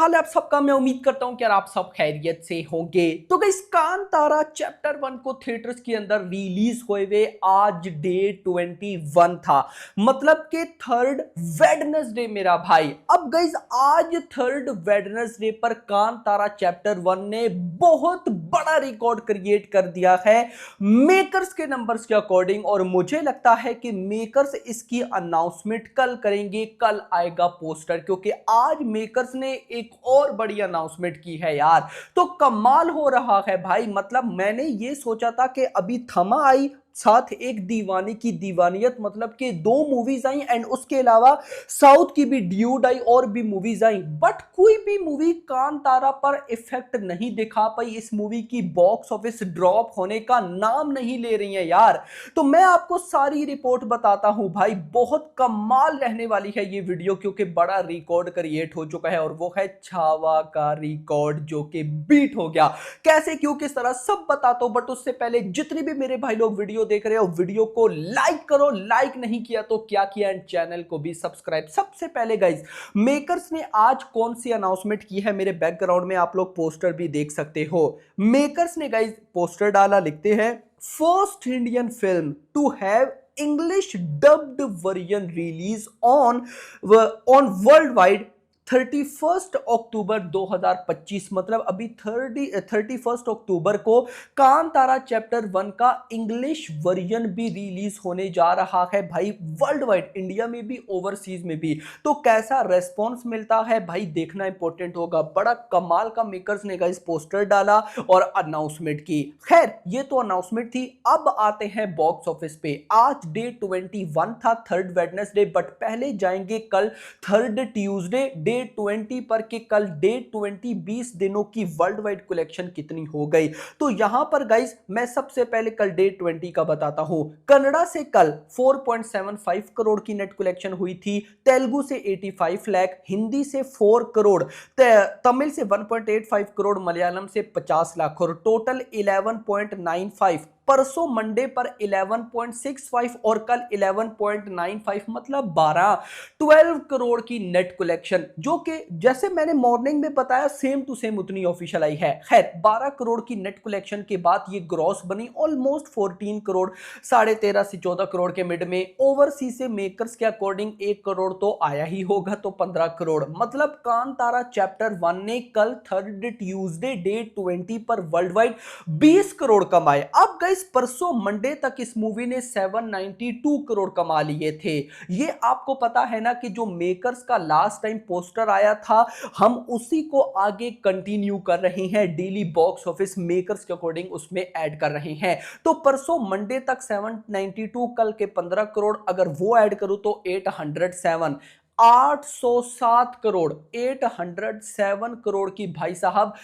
हाल है आप सबका। मैं उम्मीद करता हूं कि यार आप सब खैरियत से होंगे। तो गाइस कांतारा चैप्टर 1 को थिएटर्स के अंदर रिलीज हुए हुए आज डे 21 था, मतलब कि थर्ड वेडनेसडे मेरा भाई। अब गाइस आज थर्ड वेडनेसडे पर कांतारा चैप्टर 1 ने बहुत बड़ा रिकॉर्ड क्रिएट कर दिया है मेकर्स के नंबर्स के अकॉर्डिंग, और मुझे लगता है कि मेकर्स इसकी अनाउंसमेंट कल करेंगे। कल आएगा पोस्टर, क्योंकि आज मेकर्स ने एक और बड़ी अनाउंसमेंट की है यार। तो कमाल हो रहा है भाई। मतलब मैंने ये सोचा था कि अभी थमा आई, साथ एक दीवानी की दीवानियत, मतलब कि दो मूवीज आई एंड उसके अलावा साउथ की भी ड्यूड आई और भी मूवीज आई, बट कोई भी मूवी कांतारा पर इफेक्ट नहीं दिखा पाई। इस मूवी की बॉक्स ऑफिस ड्रॉप होने का नाम नहीं ले रही है यार। तो मैं आपको सारी रिपोर्ट बताता हूं भाई। बहुत कमाल रहने वाली है ये वीडियो, क्योंकि बड़ा रिकॉर्ड क्रिएट हो चुका है, और वो है छावा का रिकॉर्ड जो कि बीट हो गया। कैसे, क्यों, किस तरह, सब बताता हूं। बट उससे पहले जितने भी मेरे भाई लोग वीडियो देख रहे हो, वीडियो को लाइक करो। लाइक नहीं किया तो क्या किया, एंड चैनल को भी सब्सक्राइब। सबसे पहले गाइस, मेकर्स ने आज कौन सी अनाउंसमेंट की है, मेरे बैकग्राउंड में आप लोग पोस्टर भी देख सकते हो। मेकर्स ने गाइस पोस्टर डाला, लिखते हैं first Indian film to have English dubbed version release on world wide 31 October 2025। मतलब अभी 31 अक्टूबर को कांतारा चैप्टर 1 का इंग्लिश वर्जन भी रिलीज होने जा रहा है भाई, वर्ल्ड वाइड, इंडिया में भी ओवरसीज में भी। तो कैसा रेस्पॉन्स मिलता है भाई, देखना इंपॉर्टेंट होगा। बड़ा कमाल का मेकर्स ने गाइस पोस्टर डाला और अनाउंसमेंट की। खैर ये तो अनाउंसमेंट थी, अब आते हैं बॉक्स ऑफिस पे। आज डे 21 था, थर्ड वेडनेसडे, बट पहले जाएंगे कल थर्ड ट्यूसडे डे 20 पर, के कल डे 20 20 दिनों की वर्ल्ड वाइड कलेक्शन कितनी हो गई। तो यहां पर गाइस मैं सबसे पहले कल डे 20 का बताता हूं। कन्नड़ा से कल 4.75 करोड़ की नेट कलेक्शन हुई थी, तेलुगु से 85 लाख, हिंदी से 4 करोड़, तमिल से 1.85 करोड़, मलयालम से 50 लाख, और टोटल 11.95। परसों मंडे पर 11.65 और कल 11.95, मतलब 12 करोड़ की नेट कलेक्शन, जो कि जैसे मैंने मॉर्निंग में बताया सेम टू सेम उतनी ऑफिशियल आई है। खैर 12 करोड़ की नेट कलेक्शन के बाद ये ग्रॉस बनी ऑलमोस्ट 14 करोड़, 13.5 से 14 करोड़ के मिड में। ओवरसीज से मेकर्स के अकॉर्डिंग 1 करोड़ तो आया ही होगा, तो 15 करोड़। मतलब कांतारा चैप्टर 1 ने कल थर्ड ट्यूसडे डे 20 पर वर्ल्ड वाइड 20 करोड़ कमाए। अब गाइस परसों मंडे तक इस मूवी ने 792 करोड़ कमा लिए थे। ये आपको पता है ना कि जो मेकर्स का लास्ट टाइम पोस्टर आया था, हम उसी को आगे कंटिन्यू कर रहे हैं, डेली बॉक्स ऑफिस मेकर्स के अकॉर्डिंग उसमें ऐड कर रहे हैं। तो परसों मंडे तक 792, कल के 15 करोड़, अगर वो ऐड करूं तो 807, 807 करोड़, 807 करोड़ की भाई साहब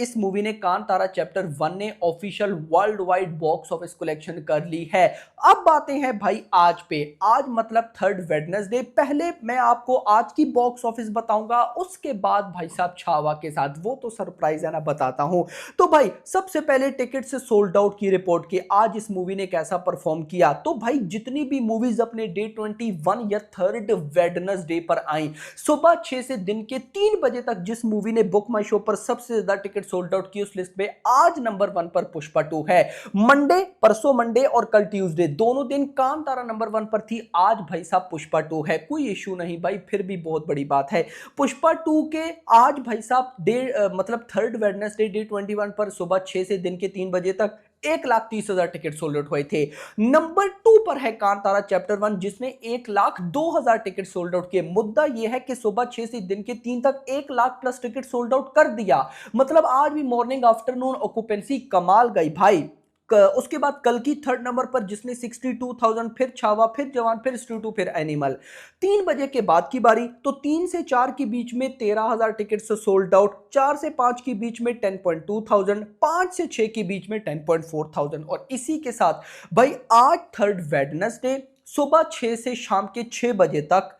इस मूवी ने, कांतारा चैप्टर 1 ने official world wide box office collection कर ली है। अब बातें हैं भाई आज पे। आज मतलब थर्ड वेडनेसडे। पहले मैं आपको आज की बॉक्स ऑफिस बताऊंगा, उसके बाद भाई साहब छावा के साथ, वो तो सरप्राइज है ना, बताता हूं। तो भाई सबसे पहले टिकट से सोल्ड आउट की रिपोर्ट की, आज इस मूवी ने कैसा परफॉर्म किया। तो भाई जितनी भी मूवीज अपने डे 21 या थर्ड वेडनेसडे पर आई, सुबह 6 से दिन के 3 बजे तक जिस मूवी ने बुक माई शो पर सबसे ज्यादा टिकट सोल्ड आउट की, उस लिस्ट में आज नंबर 1 पर पुष्पा 2 है। मंडे, परसों मंडे और कल ट्यूसडे, दोनों दिन कांतारा नंबर 1 पर थी, आज भाई साहब पुष्पा 2 है। कोई इशू नहीं भाई, फिर भी बहुत बड़ी बात है। पुष्पा 2 के आज भाई साहब मतलब थर्ड वेडनेसडे डे 21 पर सुबह 6 से दिन के 3 बजे तक 1,30,000 टिकट सोल्ड आउट हुए थे। नंबर 2 पर है कांतारा चैप्टर 1, जिसने 1,02,000 टिकट सोल्ड आउट किए। मुद्दा यह है कि सुबह 6 से दिन के 3 तक 1 lakh plus ticket sold out कर दिया। मतलब आज भी मॉर्निंग आफ्टरनून ऑक्यूपेंसी कमाल गई भाई। उसके बाद कल की थर्ड नंबर पर, जिसने 62,000, फिर छावा, फिर जवान, फिर स्टूटू, फिर एनिमल। 3 बजे के बाद की बारी, तो 3 से 4 के बीच में 13,000 टिकट से सोल्ड आउट, 4 से 5 के बीच में 10.2,000, 5 से 6 के बीच में 10.4,000। और इसी के साथ भाई आज थर्ड वेडनेसडे सुबह 6 से शाम के 6 बजे तक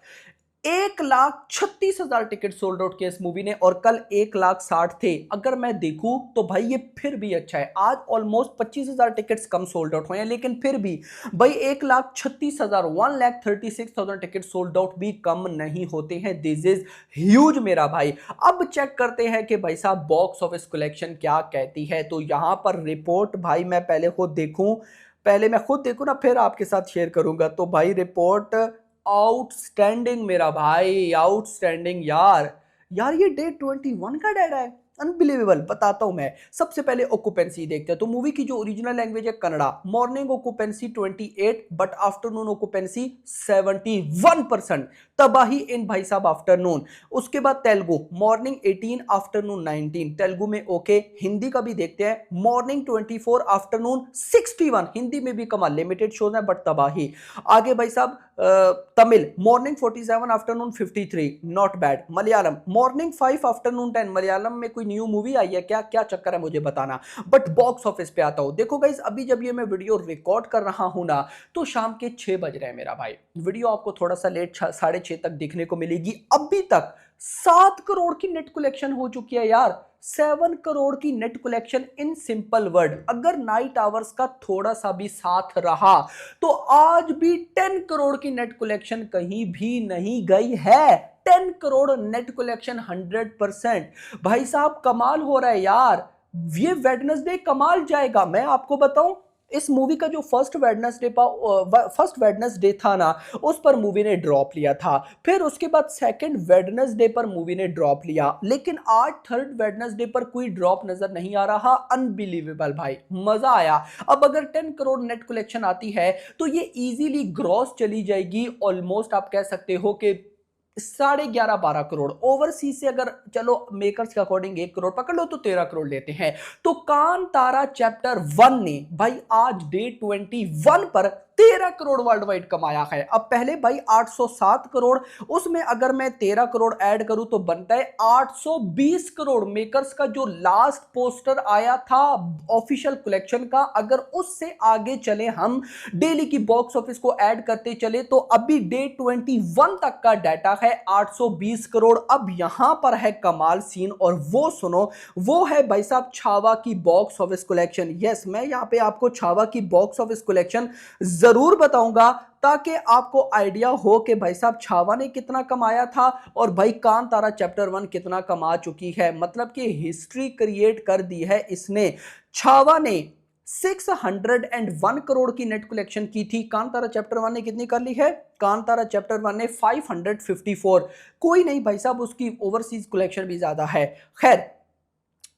1,36,000 टिकट सोल्ड आउट किया इस मूवी ने, और कल 1,60,000 थे। अगर मैं देखूं तो भाई ये फिर भी अच्छा है। आज ऑलमोस्ट 25,000 टिकट्स कम सोल्ड आउट हुए हैं, लेकिन फिर भी भाई 1,36,000 1,36,000 टिकट सोल्ड आउट भी कम नहीं होते हैं। दिस इज ह्यूज मेरा भाई। अब चेक करते हैं कि भाई साहब बॉक्स ऑफिस कलेक्शन क्या कहती है। तो यहां पर रिपोर्ट भाई मैं पहले मैं खुद देखूं ना, फिर आपके साथ शेयर करूंगा। तो भाई रिपोर्ट आउटस्टैंडिंग मेरा भाई, आउटस्टैंडिंग यार। यार ये डे 21 का डाटा है, अनबिलीवेबल। बताता हूं मैं। सबसे पहले ऑक्यूपेंसी देखते हैं। तो मूवी की जो ओरिजिनल लैंग्वेज है Kannada, morning occupancy 28 but afternoon occupancy 71%। तबाही इन भाई साहब आफ्टरनून। उसके बाद तेलुगु, मॉर्निंग 18 आफ्टरनून 19, तेलुगु में ओके। हिंदी का भी देखते हैं, मॉर्निंग 24 आफ्टरनून 61, हिंदी में भी कमाल, लिमिटेड शोज है बट तबाही। आगे भाई साहब Tamil, morning 47 afternoon 53, not bad. Malayalam, morning 5 afternoon 10। Malayalam में कोई न्यू मूवी आई है क्या, क्या चक्कर है मुझे बताना। बट बॉक्स ऑफिस पे आता हूं। देखो गाइस, अभी जब ये मैं वीडियो रिकॉर्ड कर रहा हूं ना, तो शाम के 6 बज रहे हैं मेरा भाई। वीडियो आपको थोड़ा सा लेट 6:30 तक देखने को मिलेगी। अभी तक 7 करोड़ की नेट कलेक्शन हो चुकी है यार। 7 करोड़ की net collection in simple word. अगर नाइट आवर्स का थोड़ा सा भी साथ रहा तो आज भी 10 करोड़ की नेट कलेक्शन कहीं भी नहीं गई है। 10 करोड़ नेट कलेक्शन 100%। भाई साहब कमाल हो रहा है यार। ये वेडनेसडे कमाल जाएगा। मैं आपको बताऊं, इस मूवी का जो फर्स्ट वेडनेसडे था ना, उस पर मूवी ने ड्रॉप लिया था। फिर उसके बाद सेकंड वेडनेसडे पर मूवी ने ड्रॉप लिया, लेकिन आज थर्ड वेडनेसडे पर कोई ड्रॉप नजर नहीं आ रहा। अनबिलीवेबल भाई, मजा आया। अब अगर 10 करोड़ नेट कलेक्शन आती है तो ये इजीली ग्रॉस चली जाएगी, ऑलमोस्ट आप कह सकते हो कि 11.5-12 करोड़। ओवरसीज से अगर चलो मेकर्स के अकॉर्डिंग 1 करोड़ पकड़ लो तो 13 करोड़ लेते हैं। तो कांतारा चैप्टर 1 ने भाई आज डे 21 पर 13 करोड़ वर्ल्ड वाइड कमाया है। अब पहले भाई 807 करोड़, उसमें अगर मैं 13 करोड़ ऐड करूं तो बनता है 820 करोड़। मेकर्स का जो लास्ट पोस्टर आया था ऑफिशियल कलेक्शन का, अगर उससे आगे चले हम, डेली की बॉक्स ऑफिस को ऐड करते चले, तो अभी डे 21 तक का डाटा है 820 करोड़। अब यहां पर है कमाल सीन, और वो सुनो, वो है भाई साहब छावा की बॉक्स ऑफिस कलेक्शन। यस, मैं यहां पे आपको छावा की बॉक्स ऑफिस कलेक्शन जरूर बताऊंगा, ताकि आपको आइडिया हो कि भाई साहब छावा ने कितना कमाया था और भाई कांतारा चैप्टर 1 कितना कमा चुकी है। मतलब कि हिस्ट्री क्रिएट कर दी है इसने। छावा ने 601 करोड़ की नेट कलेक्शन की थी। कांतारा चैप्टर 1 ने कितनी कर ली है? कांतारा चैप्टर 1 ने 554। कोई नहीं भाई साहब, उसकी ओवरसीज कलेक्शन भी ज्यादा है। खैर,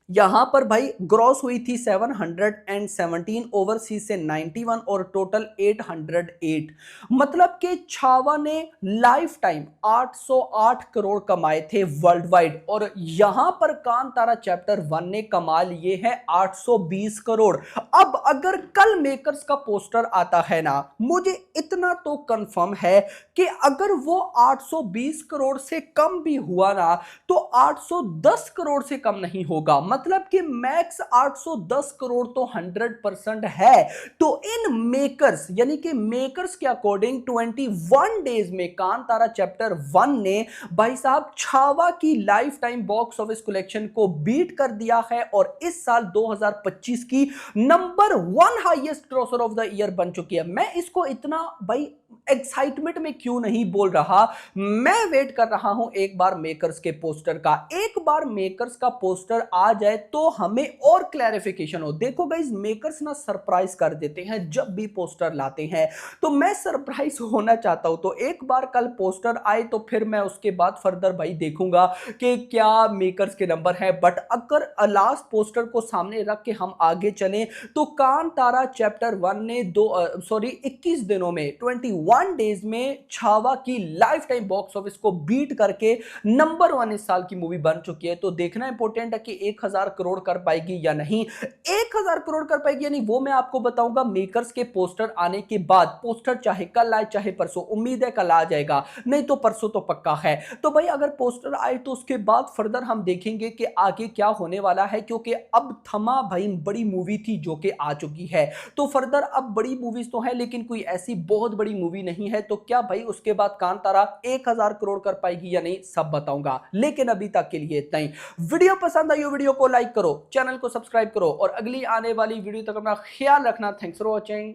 यहां पर भाई ग्रॉस हुई थी 717, ओवरसीज से 91 और टोटल 808। मतलब कि छावा ने लाइफ टाइम 808 करोड़ कमाए थे वर्ल्ड वाइड, और यहां पर कांतारा चैप्टर 1 ने कमा लिए है 820 करोड़। अब अगर कल मेकर्स का पोस्टर आता है ना, मुझे इतना तो कंफर्म है कि अगर वो 820 करोड़ से कम भी हुआ ना, तो 810 करोड़ से कम नहीं होगा। मतलब कि मैक्स 810 करोड़ तो 100% है। तो इन मेकर्स, यानी कि मेकर्स के अकॉर्डिंग 21 डेज में कांतारा चैप्टर 1 ने भाई साहब छावा की life time box office collection को बीट कर दिया है, और इस साल 2025 की number 1 highest grocer of the year बन चुकी है। मैं इसको इतना भाई एक्साइटमेंट में क्यों नहीं बोल रहा, मैं वेट कर रहा हूं एक बार मेकर्स के पोस्टर का। एक बार मेकर्स का पोस्टर आ जाए तो हमें और क्लैरिफिकेशन हो। देखो गाइस, मेकर्स ना सरप्राइज कर देते हैं जब भी पोस्टर लाते हैं, तो मैं सरप्राइज होना चाहता हूं। तो एक बार कल पोस्टर आए तो फिर मैं उसके बाद फर्दर भाई देखूंगा कि क्या मेकर्स के नंबर है। बट अगर लास्ट पोस्टर को सामने रख के हम आगे चलें, तो कांतारा चैप्टर 1 ने 21 दिनों में 21 डेज में छावा की लाइफ टाइम बॉक्स ऑफिस को बीट करके नंबर 1 इस साल की मूवी बन चुकी है। तो देखना इंपॉर्टेंट है कि 1000 करोड़ कर पाएगी या नहीं। 1000 करोड़ कर पाएगी या नहीं, वो मैं आपको बताऊंगा मेकर्स के पोस्टर आने के बाद। पोस्टर चाहे कल आए चाहे परसों, उम्मीद है कल आ जाएगा, नहीं तो परसों तो पक्का है। तो भाई अगर पोस्टर आए तो उसके बाद फर्दर हम देखेंगे कि आगे क्या होने वाला है, क्योंकि अब थमा भाई बड़ी मूवी थी जो कि आ चुकी है। तो फर्दर अब बड़ी मूवीज तो है, लेकिन कोई ऐसी बहुत बड़ी मूवी मूवी नहीं है तो क्या भाई उसके बाद कांतारा 1000 करोड़ कर पाएगी या नहीं, सब बताऊंगा। लेकिन अभी तक के लिए इतना ही। वीडियो पसंद आई हो वीडियो को लाइक करो, चैनल को सब्सक्राइब करो और अगली आने वाली वीडियो तक अपना ख्याल रखना। Thanks for watching.